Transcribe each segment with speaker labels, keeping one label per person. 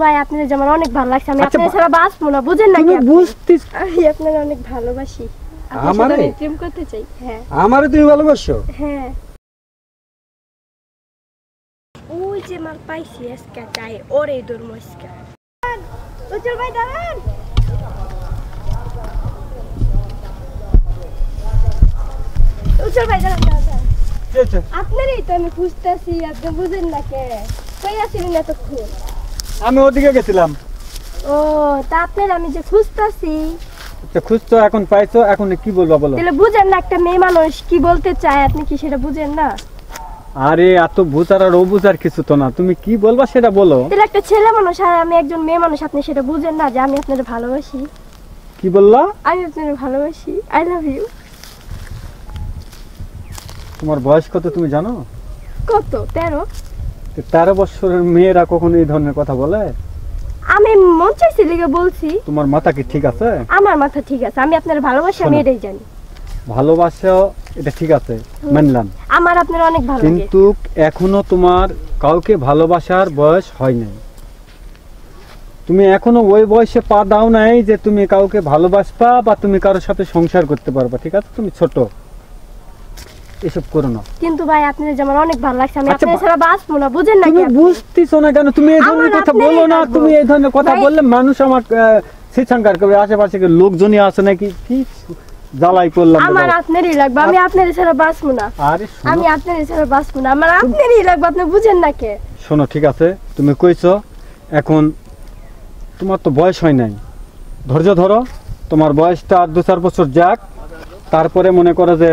Speaker 1: ভাই আপনার যেমন অনেক ভালো লাগছে, আমি আপনার ছাড়া বাঁচবো না, বুঝেন না?
Speaker 2: তুমি বুঝতিস
Speaker 1: আমি আপনার অনেক ভালোবাসি,
Speaker 2: আমারে
Speaker 1: আমি প্রেম করতে চাই। হ্যাঁ
Speaker 2: আমারে তুমি ভালোবাসো?
Speaker 1: হ্যাঁ। ওই যে মাল পাইছি আজকে চাই ওরে ধর্ম আজকে। উজ্জ্বল ভাই দাঁড়ান। উজ্জ্বল ভাই দাঁড়ান দাঁড়ান। আপনারই তো আমি খুঁজতেছি, আপনি বুঝেন না কে? কই আছিলেন এতক্ষণ?
Speaker 2: আমি ওদিকে গেছিলাম।
Speaker 1: ও তা আপনার আমি যে খুঁজতেছি।
Speaker 2: তো খুঁজছো, এখন পাইছো, এখন কি বলবো বলো?
Speaker 1: তাহলে বুঝেন না একটা মেয়ে মানুষ কি বলতে চায়, আপনি কি সেটা বুঝেন না?
Speaker 2: আরে এত বুঝার আর ও বুঝার কিছু তো না, তুমি কি বলবা সেটা বলো।
Speaker 1: তাহলে একটা ছেলে মানুষ আর আমি একজন মেয়ে মানুষ, আপনি সেটা বুঝেন না যে আমি আপনাকে ভালোবাসি?
Speaker 2: কি বললা?
Speaker 1: আমি আপনাকে ভালোবাসি, আই লাভ ইউ।
Speaker 2: তোমার বয়স কত তুমি জানো?
Speaker 1: কত? 13।
Speaker 2: 13 বছরের মেয়েরা কখনো এই ধরনের কথা বলে?
Speaker 1: আমি মন চাইছে লিগে বলছি।
Speaker 2: তোমার মাথা কি ঠিক আছে?
Speaker 1: আমার মাথা ঠিক আছে, আমি আপনার ভালোবাসি, আমি এটাই জানি।
Speaker 2: ভালোবাসা এটা ঠিক আছে, মানলাম।
Speaker 1: আমার আপনার অনেক ভালো লাগে,
Speaker 2: কিন্তু এখনো তোমার কাউকে ভালোবাসার বয়স হয় নাই। তুমি এখনো ওই বয়সে পা দাও নাই যে তুমি কাউকে ভালোবাসবা বা তুমি কারোর সাথে সংসার করতে পারবা, ঠিক আছে? তুমি ছোট, এসব করো না।
Speaker 1: কিন্তু ভাই আপনার যেমন অনেক ভালো লাগছে, আমি আপনার ছাড়া বাঁচবো না, বুঝেন না?
Speaker 2: তুমি বুঝতেছো না কেন? তুমি এই ধরনের কথা বলো না। তুমি এই ধরনের কথা বললে মানুষ আমার সিছাঙ্কার করবে, আশেপাশে লোকজনই আছে নাকি, কি জ্বালাই করলাম।
Speaker 1: আমার আপনারই লাগবে, আমি আপনার ছাড়া বাঁচবো না।
Speaker 2: আরে
Speaker 1: আমি আপনার ছাড়া বাঁচবো না, আমার আপনারই লাগবে, আপনি বুঝেন না কে?
Speaker 2: শোনো, ঠিক আছে তুমি কইছো, এখন তোমার তো বয়স হয় নাই, ধৈর্য ধরো। তোমার বয়সটা আর 2-4 বছর যাক, তারপরে মনে করো যে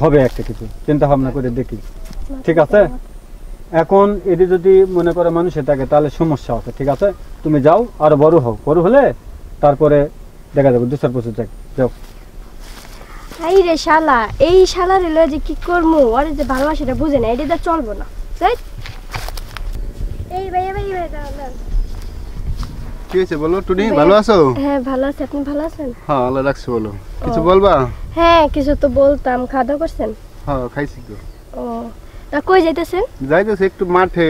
Speaker 2: হবে একটা কিছু, চিন্তা ভাবনা করে দেখি, ঠিক আছে? এখন এটি যদি মনে করে মানুষের থাকে তাহলে সমস্যা আছে, ঠিক আছে? তুমি যাও, আর বড় হও, বড় হলে তারপরে দেখা যাবে, 2-4 বছর যাক, যাও।
Speaker 1: এই রে শালা, এই শালা রে লয়ে যে কি করমু, ওরে যে ভালোবাসাটা বুঝে না, এটা চলবো না। এই ভাই দাঁড়ান।
Speaker 3: কি হয়েছে বলো টুনি, ভালো আছো?
Speaker 1: হ্যাঁ ভালো আছি, আপনি ভালো আছেন?
Speaker 3: হ্যাঁ আল্লাহ রাখছে, বলো কিছু বলবা?
Speaker 1: হ্যাঁ কিছু তো বলতাম, খাওয়া দাওয়া করছেন?
Speaker 3: হ্যাঁ খাইছি তো।
Speaker 1: ও তা কই যাইতেছেন?
Speaker 3: যাইতেছে একটু মাঠে,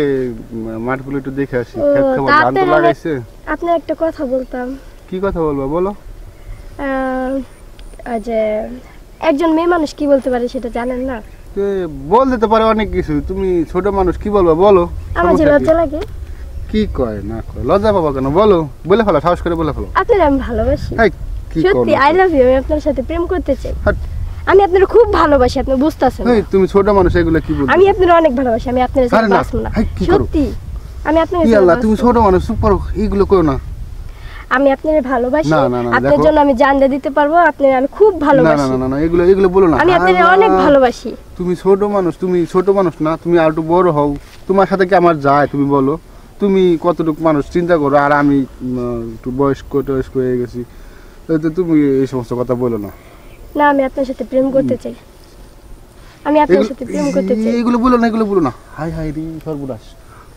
Speaker 3: মাঠগুলো একটু দেখে আসি,
Speaker 1: ও,
Speaker 3: ক্ষেত খাবার ধান তো লাগাইছে।
Speaker 1: আপনি একটা কথা বলতাম।
Speaker 3: কি কথা বলবা বলো?
Speaker 1: যে একজন মেয়ে মানুষ কি বলতে পারে সেটা জানেন না?
Speaker 3: বল দিতে পারে অনেক কিছু, তুমি ছোট মানুষ, কি বলবা বলো?
Speaker 1: আমার যে লজ্জা লাগে।
Speaker 3: কি কয় না কয়, লজ্জা পাবা কেন, বলো, বলে ফেলো, সাহস করে বলে ফেলো।
Speaker 1: আপনার আমি ভালোবাসি,
Speaker 3: কি
Speaker 1: সত্যি আই লাভ ইউ, আমি আপনার সাথে প্রেম করতে চাই। আমি আপনার খুব ভালোবাসি, আপনি বুঝতেছেন না?
Speaker 3: তুমি ছোট মানুষ, এগুলো কি বলছো?
Speaker 1: আমি আপনার অনেক ভালোবাসি, আমি আপনার সাথে বাঁচবো না, সত্যি আমি আপনার সাথে।
Speaker 3: আল্লাহ, তুমি ছোট মানুষ, চুপ করো, এইগুলো করো না।
Speaker 1: আমি আপনার ভালোবাসি, আপনার জন্য আমি জান দিয়ে দিতে পারবো, আপনার আমি খুব ভালোবাসি।
Speaker 3: না না না, এগুলো বলো না।
Speaker 1: আমি আপনার অনেক ভালোবাসি।
Speaker 3: তুমি ছোট মানুষ না, তুমি আর একটু বড় হও, তোমার সাথে কি আমার যায় তুমি বলো? তুমি কতটুকু মানুষ চিন্তা করো, আর আমি একটু বয়স্ক হয়ে গেছি, তো তুমি এই সমস্ত কথা বলো না।
Speaker 1: না আমি আপনার সাথে প্রেম করতে চাই, আমি আপনার সাথে প্রেম করতে চাই।
Speaker 3: এগুলো বলো না। হাই হাই রে সর্বনাশ,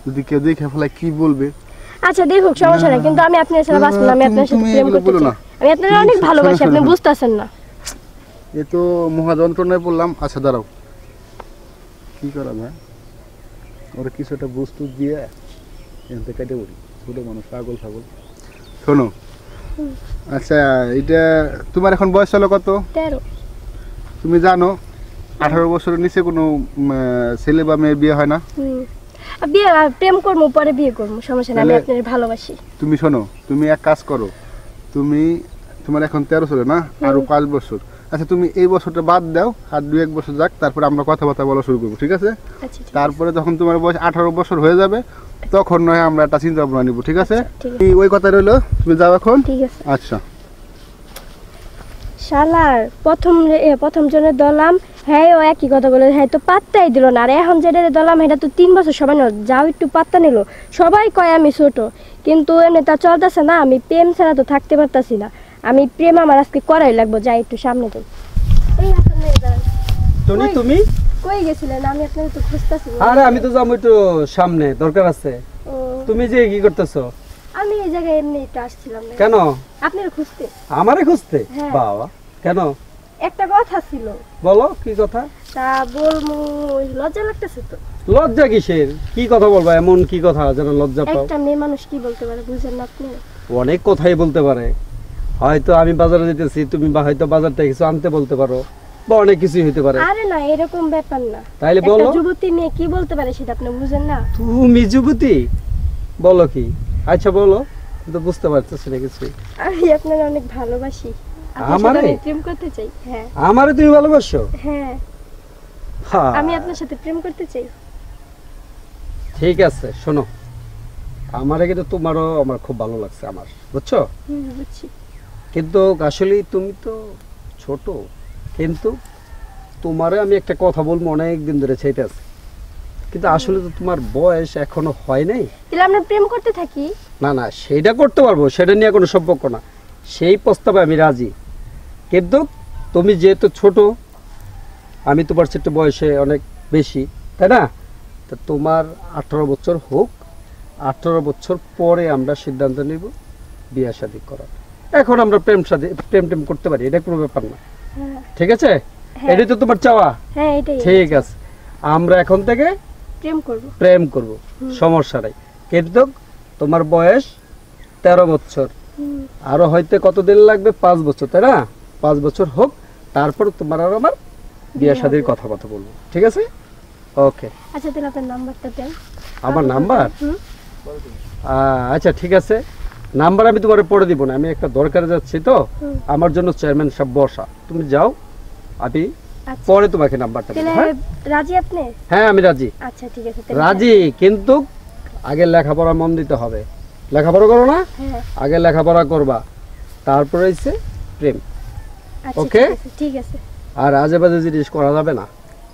Speaker 3: যদি কেউ দেখে ফেলে কি বলবে?
Speaker 1: আচ্ছা দেখুক, সমস্যা নাই, কিন্তু আমি আপনার সাথে বাঁচবো না, আমি আপনার সাথে প্রেম করতে চাই। আমি আপনার অনেক ভালোবাসি, আপনি বুঝতেছেন না?
Speaker 3: এ তো মহা যন্ত্রণায় পড়লাম। আচ্ছা দাঁড়াও, কি করা যায়, ওরা কিছু একটা বস্তু দিয়ে এখান কেটে পড়ি, ছোট মানুষ, পাগল। শোনো, আচ্ছা এটা তোমার এখন বয়স হলো কত?
Speaker 1: 13।
Speaker 3: তুমি জানো 18 বছরের নিচে কোনো ছেলে বা মেয়ের বিয়ে হয় না।
Speaker 1: বিয়ে প্রেম করবো, পরে বিয়ে করবো, সমস্যা নাই, আমি আপনার ভালোবাসি।
Speaker 3: তুমি শোনো, তুমি এক কাজ করো, তোমার এখন 13 চলে না, আরো 5 বছর। আচ্ছা তুমি এই বছরটা বাদ দাও, আর 2-1 বছর যাক, তারপরে আমরা কথাবার্তা বলা শুরু করবো, ঠিক আছে? তারপরে যখন তোমার বয়স 18 বছর হয়ে যাবে, তখন নয় আমরা একটা চিন্তা ভাবনা নিব, ঠিক আছে? ওই কথা রইলো, তুমি যাও এখন।
Speaker 1: ঠিক আছে।
Speaker 3: আচ্ছা।
Speaker 1: শালার প্রথম জনের দলাম, হ্যাঁ ও একই কথা বলে, হ্যাঁ তো পাত্তাই দিল না। আর এখন যেটা দলাম এটা তো 3 বছর সবাই যাও একটু পাত্তা নিল, সবাই কয় আমি ছোট, কিন্তু এমনি তা চলতেছে না। আমি প্রেম ছাড়া তো থাকতে পারতাছি না, আমি প্রেম আমার আজকে করাই লাগবো, যাই একটু সামনে যাই। এই
Speaker 2: টনি তুমি
Speaker 1: কই গেছিলেন? আমি আপনাকে তো খুঁজতাছি।
Speaker 2: আরে আমি তো যাবো একটু সামনে, দরকার আছে। তুমি যে কি করতেছো?
Speaker 1: আমি এই জায়গায় এমনি একটু আসছিলাম।
Speaker 2: কেন?
Speaker 1: আপনার খুঁজতে।
Speaker 2: আমারে খুঁজতে? বাবা, কেন?
Speaker 1: একটা কথা ছিল।
Speaker 2: বলো, কি কথা?
Speaker 1: তা বলমু, লজ্জা লাগতেছে তো।
Speaker 4: লজ্জা কিসের? কি কথা বলবা, এমন কি কথা যেন লজ্জা পাও?
Speaker 1: একটা মেয়ে মানুষ কি বলতে পারে বুঝেন না আপনি?
Speaker 4: অনেক কথাই বলতে পারে। হয়তো আমি বাজারে যেতেছি, তুমি বা হয়তো বাজার থেকে কিছু আনতে বলতে পারো, বা অনেক কিছুই হতে পারে।
Speaker 1: আরে না, এরকম ব্যাপার না।
Speaker 4: তাইলে
Speaker 1: একটা
Speaker 4: বলো।
Speaker 1: যুবতী মেয়ে কি বলতে পারে সেটা আপনি বুঝেন না?
Speaker 4: তুমি যুবতী? বলো কি? আচ্ছা বলো, কিন্তু বুঝতে পারতেছি না কিছুই।
Speaker 1: আমি আপনার অনেক ভালোবাসি, আপনার সাথে
Speaker 4: আমারে?
Speaker 1: আমি প্রেম করতে চাই। হ্যাঁ
Speaker 4: আমারে তুমি ভালোবাসো?
Speaker 1: হ্যাঁ,
Speaker 4: হ্যাঁ।
Speaker 1: আমি আপনার সাথে প্রেম করতে চাই।
Speaker 4: ঠিক আছে, শোনো, আমারে কিন্তু তোমারও আমার খুব ভালো লাগছে আমার, বুঝছো?
Speaker 1: বুঝছি।
Speaker 4: কিন্তু আসলে তুমি তো ছোট, কিন্তু তোমারে আমি একটা কথা বলবো, অনেক দিন ধরে চাইতে আছে, কিন্তু আসলে তো তোমার বয়স এখনো হয় নাই।
Speaker 1: তাহলে আমরা প্রেম করতে থাকি।
Speaker 4: না না, সেটা করতে পারবো, সেটা নিয়ে কোনো সম্পর্ক না, সেই প্রস্তাবে আমি রাজি। কিন্তু তুমি যেহেতু ছোট, আমি তোমার চেয়ে বয়সে অনেক বেশি, তাই না? তো তোমার 18 বছর হোক, 18 বছর পরে আমরা সিদ্ধান্ত নিব বিয়ে শাদী করার। এখন আমরা প্রেম টেম করতে পারি, এটা কোনো ব্যাপার না।
Speaker 1: হ্যাঁ
Speaker 4: ঠিক আছে?
Speaker 1: হ্যাঁ।
Speaker 4: এটাই তো তোমার চাওয়া?
Speaker 1: হ্যাঁ এটাই।
Speaker 4: ঠিক আছে, আমরা এখন থেকে
Speaker 1: প্রেম করব।
Speaker 4: প্রেম করব, সমস্যা নাই। কিন্তু তোমার বয়স 13 বছর, আরো হয়তো কতদিন লাগবে, 5 বছর, তাই না? 5 বছর হোক, তারপর তোমার আর আমার বিয়ে শাদীর কথা বলবো, ঠিক আছে? ওকে।
Speaker 1: আচ্ছা তাহলে আপনার নাম্বারটা দেন।
Speaker 4: আমার নাম্বার?
Speaker 1: হুম।
Speaker 4: আচ্ছা ঠিক আছে, নাম্বার আমি তোমার পরে দিব না, আমি একটা দরকারে যাচ্ছি তো, আমার জন্য চেয়ারম্যান সাহেব বসা, তুমি যাও, আমি
Speaker 1: আচ্ছা
Speaker 4: পরে তোমাকে নাম্বারটা দেব।
Speaker 1: তাহলে
Speaker 4: হ্যাঁ
Speaker 1: রাজি আপনি?
Speaker 4: হ্যাঁ আমি রাজি।
Speaker 1: আচ্ছা ঠিক আছে তাহলে।
Speaker 4: রাজি, কিন্তু আগে লেখাপড়া মন দিতে হবে। লেখাপড়া করো না?
Speaker 1: হ্যাঁ
Speaker 4: আগে লেখাপড়া করবা, তারপরে হচ্ছে প্রেম।
Speaker 1: আচ্ছা
Speaker 4: ওকে?
Speaker 1: ঠিক আছে, ঠিক আছে।
Speaker 4: আর আজে বাজে জিনিস করা যাবে না,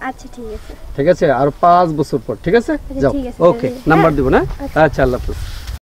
Speaker 1: আচ্ছা ঠিক আছে।
Speaker 4: ঠিক আছে? আর 5 বছর পর, ঠিক আছে?
Speaker 1: আচ্ছা,
Speaker 4: যাও।
Speaker 1: ঠিক আছে,
Speaker 4: ওকে,
Speaker 1: তাহলে।
Speaker 4: নাম্বার
Speaker 1: হ্যাঁ।
Speaker 4: দিব না?
Speaker 1: আচ্ছা।
Speaker 4: আচ্ছা, আল্লাহ হাফেজ।